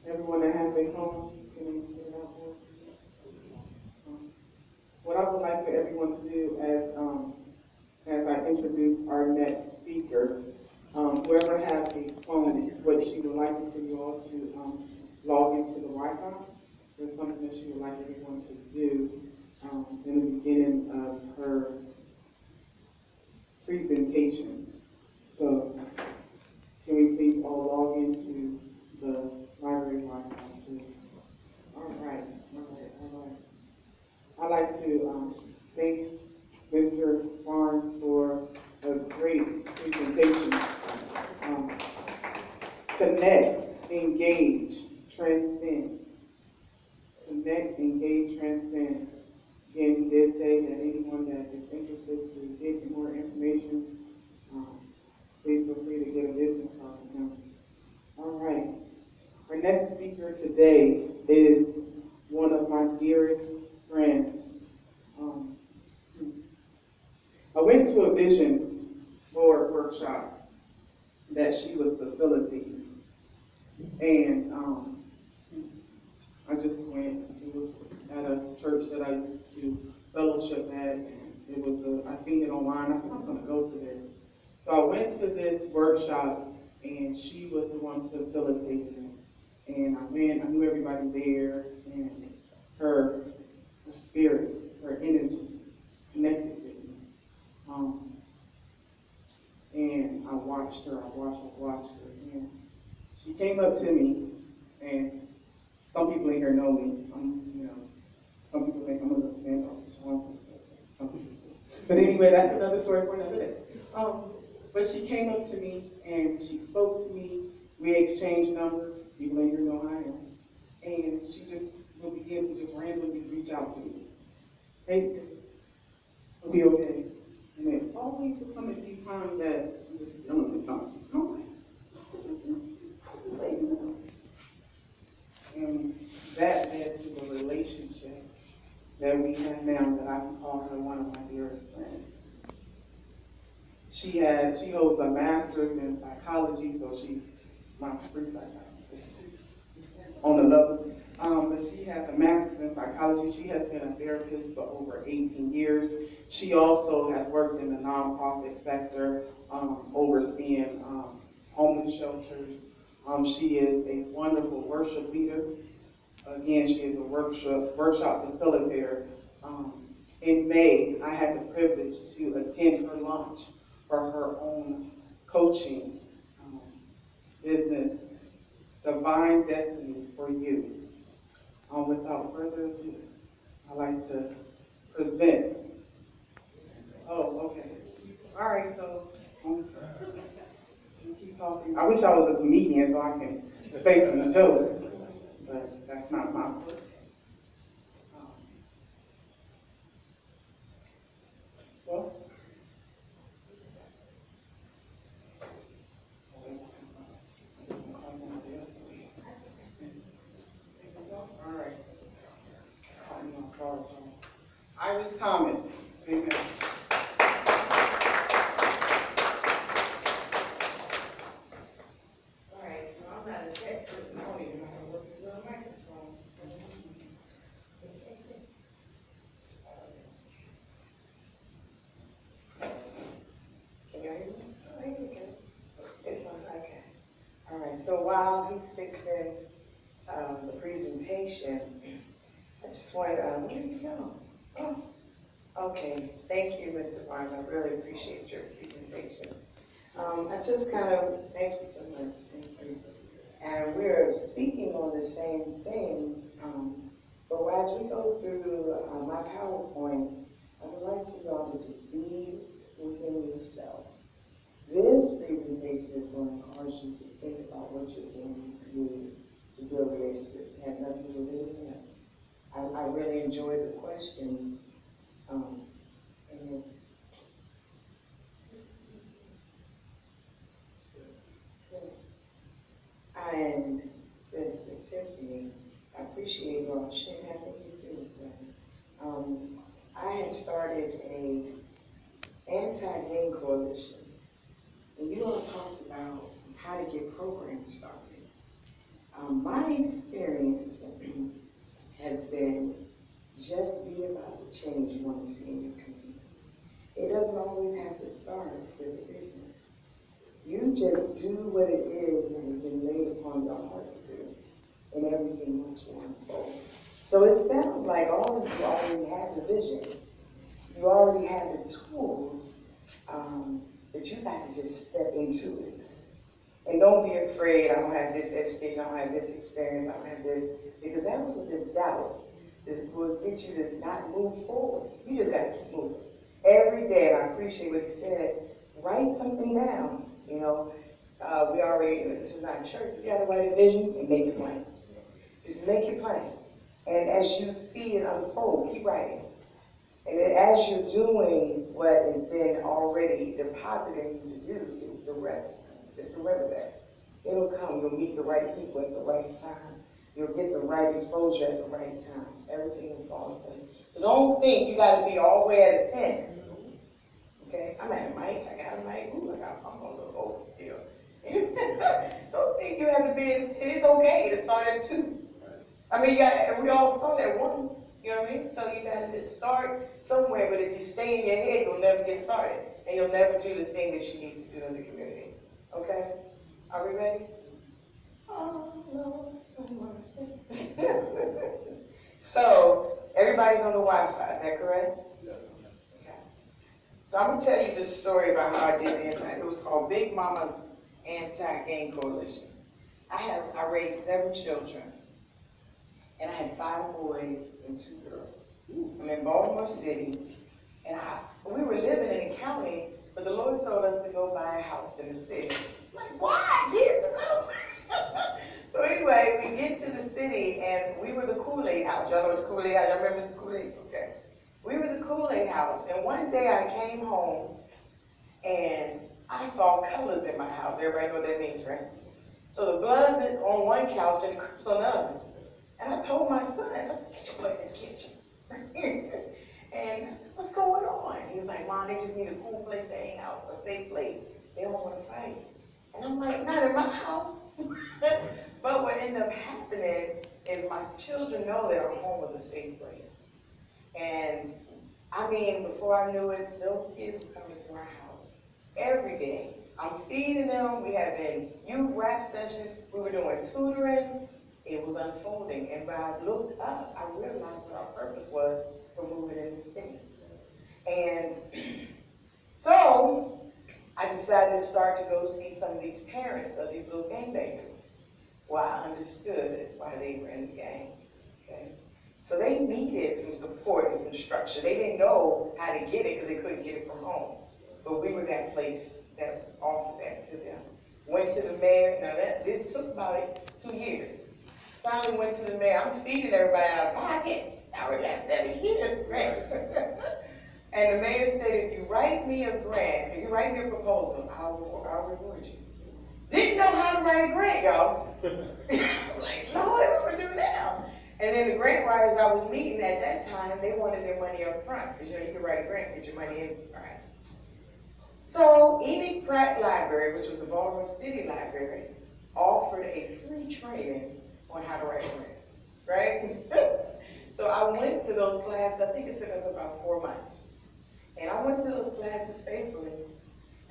Everyone that has their phone, can you get it out there? What I would like for everyone to do as I introduce our next speaker, whoever has a phone, what she would like is for you all to log into the Wi-Fi. There's something that she would like everyone to do in the beginning of her presentation. So can we please all log into the library Wi-Fi, please? All right. I'd like to thank Mr. Barnes for a great presentation. Connect, engage, transcend. Connect, engage, transcend. Again, he did say that anyone that is interested to get more information, please feel free to get a business card from him. All right. Our next speaker today is one of my dearest friends. I went to a vision board workshop that she was facilitating, and I just went. It was at a church that I used to fellowship at, and it was I seen it online. I said, I'm going to go to this. So I went to this workshop, and she was the one facilitating it. And I went. I knew everybody there, and her spirit, her energy connected with me. And I watched her, and she came up to me, and some people in here know me. Some people think I'm a little standoffish. But anyway, that's another story for another day. But she came up to me, and she spoke to me. We exchanged numbers. People in here know who I am. And she just would begin to just randomly reach out to me. Hey, sis, it'll be okay. And it always would come at these times that I'm just dealing with something. I'm like, what's this lady doing? And that led to a relationship that we have now that I can call her one of my dearest friends. She holds a master's in psychology, so she's my free psychologist on the level. But she has a master's in psychology. She has been a therapist for over 18 years. She also has worked in the nonprofit sector, overseeing homeless shelters. She is a wonderful worship leader. Again, she is a workshop facilitator. In May, I had the privilege to attend her launch for her own coaching business, Divine Destiny for You. Without further ado, I'd like to present. Oh, okay. All right, so keep talking. I wish I was a comedian so I can say some jokes, but that's not my place. Well, all right. Iris Thomas. Amen. All right, so I'm not a tech person. I don't even know how to work this little microphone. Can you hear me? Oh, here we go. It's on, okay. All right, so while he's fixing the presentation, I just wanted, where did he go? Oh, okay. Thank you, Mr. Barnes. I really appreciate your presentation. I just kind of, thank you so much. Thank you. And we're speaking on the same thing, but as we go through my PowerPoint, I would like for y'all to just be within yourself. This presentation is going to cause you to think about what you're going to do to build a relationship. It has nothing to do with anything else. I really enjoy the questions. And Sister Tiffany, I appreciate you all sharing. I think you too. I had started a anti-gang coalition, and you all talked about how to get programs started. My experience has been just be about the change you want to see in your community. It doesn't always have to start with a business. You just do what it is that has been laid upon your heart to do, and everything else will unfold. So it sounds like all of you already have the vision. You already have the tools, but you got to just step into it. And don't be afraid, I don't have this education, I don't have this experience, I don't have this, because that was what this doubts. It will get you to not move forward. You just got to keep moving. Every day, and I appreciate what he said, write something down. You know, we already, this is not church, you got to write a vision and make it plain. Just make it plain. And as you see it unfold, keep writing. And then as you're doing what has been already deposited in you to do, the rest, just remember that. It'll come, you'll meet the right people at the right time. You'll get the right exposure at the right time. Everything will fall in place. So don't think you got to be all the way at a 10. Okay? I'm at a mic. I got a mic. Ooh, I'm going to look over here. Don't think you have to be at a 10. It's okay to start at a 2. I mean, we all start at 1. You know what I mean? So you got to just start somewhere. But if you stay in your head, you'll never get started. And you'll never do the thing that you need to do in the community. Okay? Are we ready? Oh, no. So, everybody's on the Wi-Fi, is that correct? Yeah. Okay. So I'm going to tell you this story about how I did the anti. It was called Big Mama's Anti-Gang Coalition. I raised 7 children, and I had 5 boys and 2 girls. I'm in Baltimore City, and we were living in the county, but the Lord told us to go buy a house in the city. I'm like, why, Jesus? So anyway, we get to the city, and we were the Kool-Aid house. Y'all know the Kool-Aid house? Y'all remember the Kool-Aid? Okay. We were the Kool-Aid house, and one day I came home, and I saw colors in my house. Everybody know what that means, right? So the blood's on one couch and the crips on the other. And I told my son, let's get your blood in this kitchen. And I said, what's going on? He was like, Mom, they just need a cool place to hang out, a safe place. They don't want to fight. And I'm like, not in my house. But what ended up happening is my children know that our home was a safe place. And I mean, before I knew it, those kids were coming to our house every day. I'm feeding them. We had been youth rap sessions. We were doing tutoring. It was unfolding. And when I looked up, I realized what our purpose was for moving in the city. And so I decided to start to go see some of these parents of these little gangbangers. Well, I understood why they were in the gang. Okay? So they needed some support and some structure. They didn't know how to get it because they couldn't get it from home. But we were that place that offered that to them. Went to the mayor. Now this took about 2 years. Finally went to the mayor. I'm feeding everybody out of pocket. I already got 7 years, right? And the mayor said, if you write me a grant, if you write me a proposal, I'll reward you. Didn't know how to write a grant, y'all. Like, Lord, what do we do now? And then the grant writers I was meeting at that time, they wanted their money up front. Because you could write a grant, get your money in. All right. So Enoch Pratt Library, which was the Baltimore City Library, offered a free training on how to write a grant, right? So I went to those classes. I think it took us about 4 months. And I went to those classes faithfully.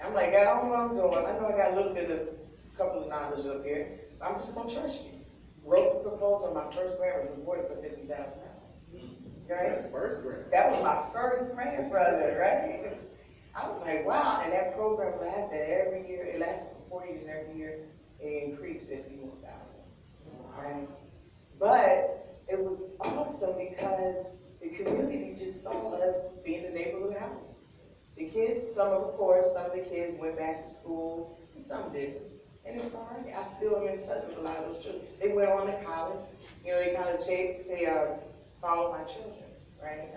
I'm like, I don't know what I'm doing. I know I got a little bit of, couple of knowledge up here. I'm just going to trust you. Wrote the proposal. My first grant was awarded for $50,000. Right? That's the first grant. That was my first grant, brother, right? I was like, wow. And that program lasted every year. It lasted for 4 years, and every year it increased 51,000. Right? But it was awesome because the community just saw us being the neighborhood house. The kids, some of the kids went back to school, and some didn't. And it's all right. I still am in touch with a lot of those children. They went on to college. You know, they followed my children, right?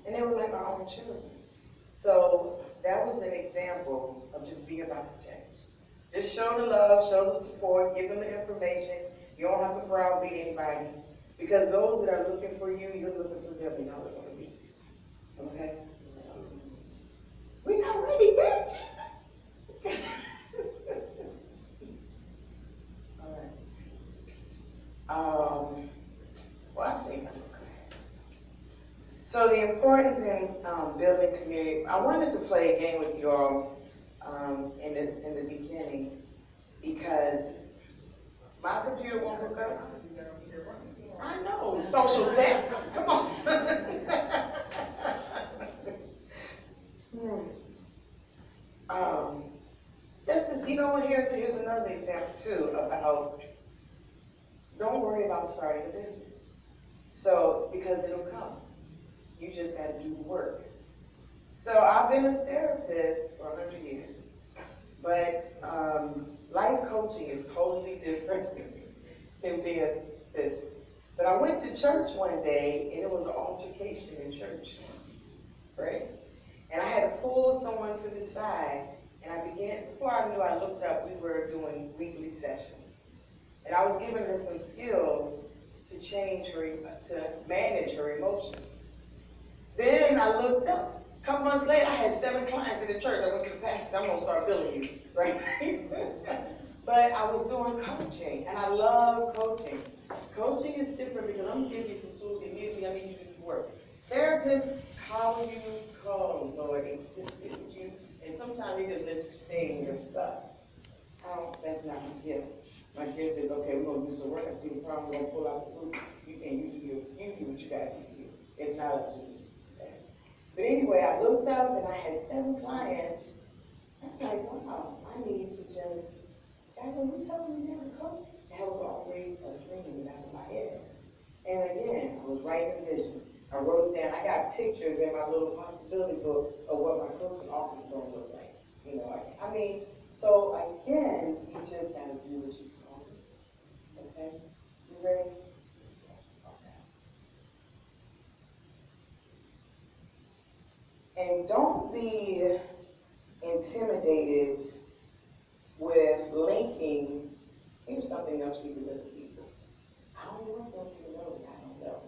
And they were like our own children. So that was an example of just being about the change. Just show the love, show the support, give them the information. You don't have to browbeat anybody. Because those that are looking for you, you're looking for them, and y'all are going to meet. Okay? We're not ready yet. All right. Well, I think I'm okay. So the importance in building community. I wanted to play a game with you all in the beginning because my computer won't hook up. I know, social tech. Come on, son. This is, here's another example too about don't worry about starting a business. So, because it'll come. You just got to do the work. So I've been a therapist for 100 years, but life coaching is totally different than being this. But I went to church one day and it was an altercation in church, right? And I had to pull someone to the side and I began, before I knew, I looked up, we were doing weekly sessions. And I was giving her some skills to to manage her emotions. Then I looked up. A couple months later, I had 7 clients in the church. I went to the pastor, said, I'm going to start billing you, right? But I was doing coaching, and I love coaching. Coaching is different because I'm going to give you some tools immediately. I need you to do the work. Therapists, how you call, Lord, and just sit with you, and sometimes they just let you stay in your stuff. That's not my gift. My gift is, okay, we're going to do some work. I see the problem, we're going to pull out the root. You do what you got to do. It's not up to you. But anyway, I looked up and I had 7 clients. I'm like, wow, I need to just, God, when you tell me never coach, that was already a dream in the back of my head. And again, I was writing a vision. I wrote it down. I got pictures in my little possibility book of what my coaching office is going to look like. So again, you just got to do what you're supposed to. Okay? You ready? And don't be intimidated with linking. Here's something else we do as a people. I don't want them to know that I don't know.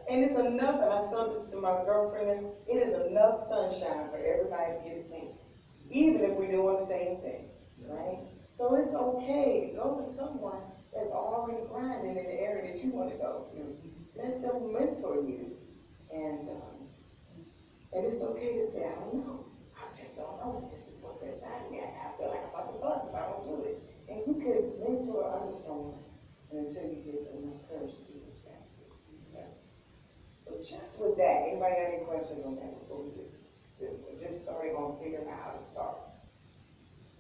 And it's enough, and I said this to my girlfriend, it is enough sunshine for everybody to get a tan. Even if we're doing the same thing, right? So it's okay to go with someone that's already grinding in the area that you want to go to. Let them mentor you. And it's okay to say, I don't know. I just don't know. This is what's inside of me. I feel like I'm about to bust if I don't do it. And you could mentor under someone until you get enough courage to do what you have to do. Okay? So just with that, anybody got any questions on that before we get just starting on figuring out how to start?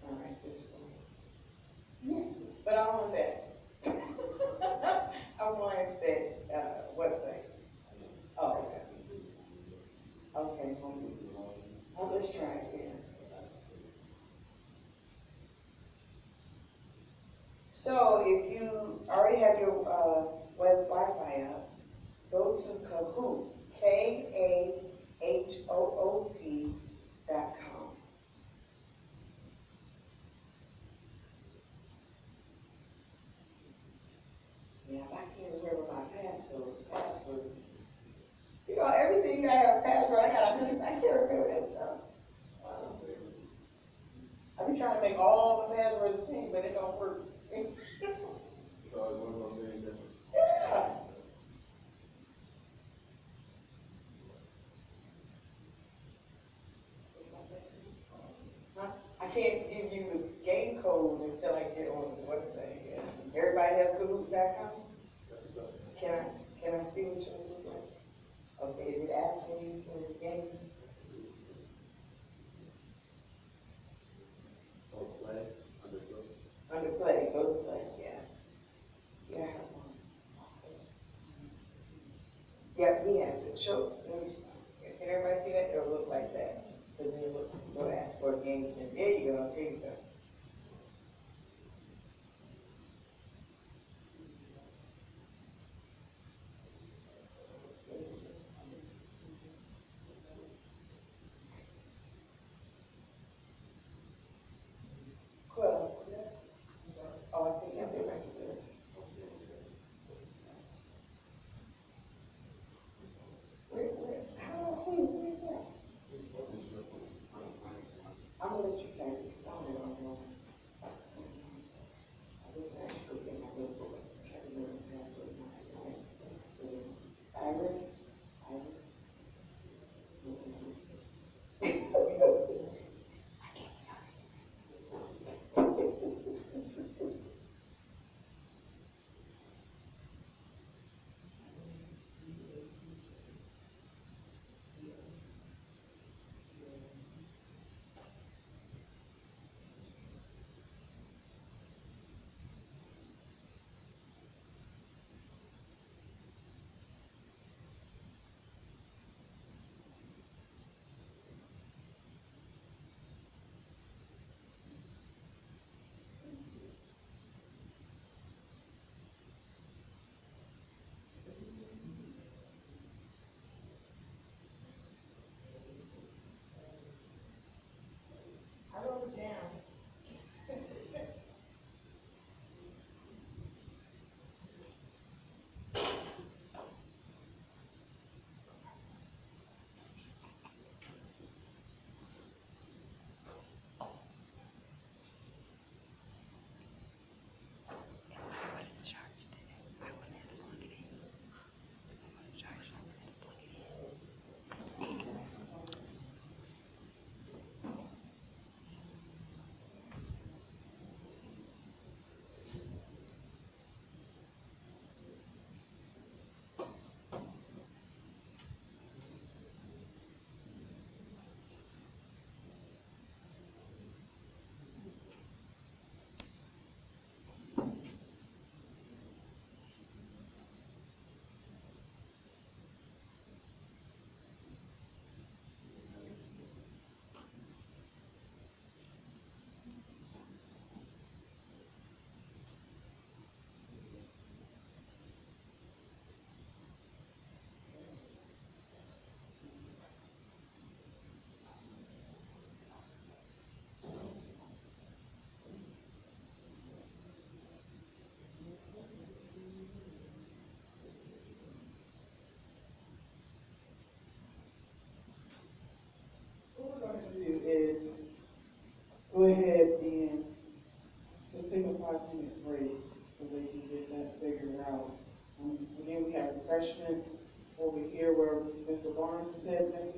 All right, yeah. But I want that. I want that website. Oh, okay. Okay, well, let's try it again. So if you already have your web Wi-Fi up, go to Kahoot, KAHOOT.com. Yeah, I can't remember my password. Everything you gotta have a password. I can't remember that stuff. I be trying to make all the passwords the same, but it don't work. Yeah. I can't give you the game code until I get on the website. Yeah. Everybody have Kahoot.com? Can I see what you look like? Okay, is it asking you for the game? Under play, go to play, yeah. Yeah, I have one. Yep, he has it. Show. Can everybody see that? It'll look like that. Because then you go to ask for a game. And there you go. There you go. Cool. Oh, I think I did right there. How do I see it? Where is that? I'm going to let you turn it because I don't know. refreshments over here where Mr. Barnes is heading.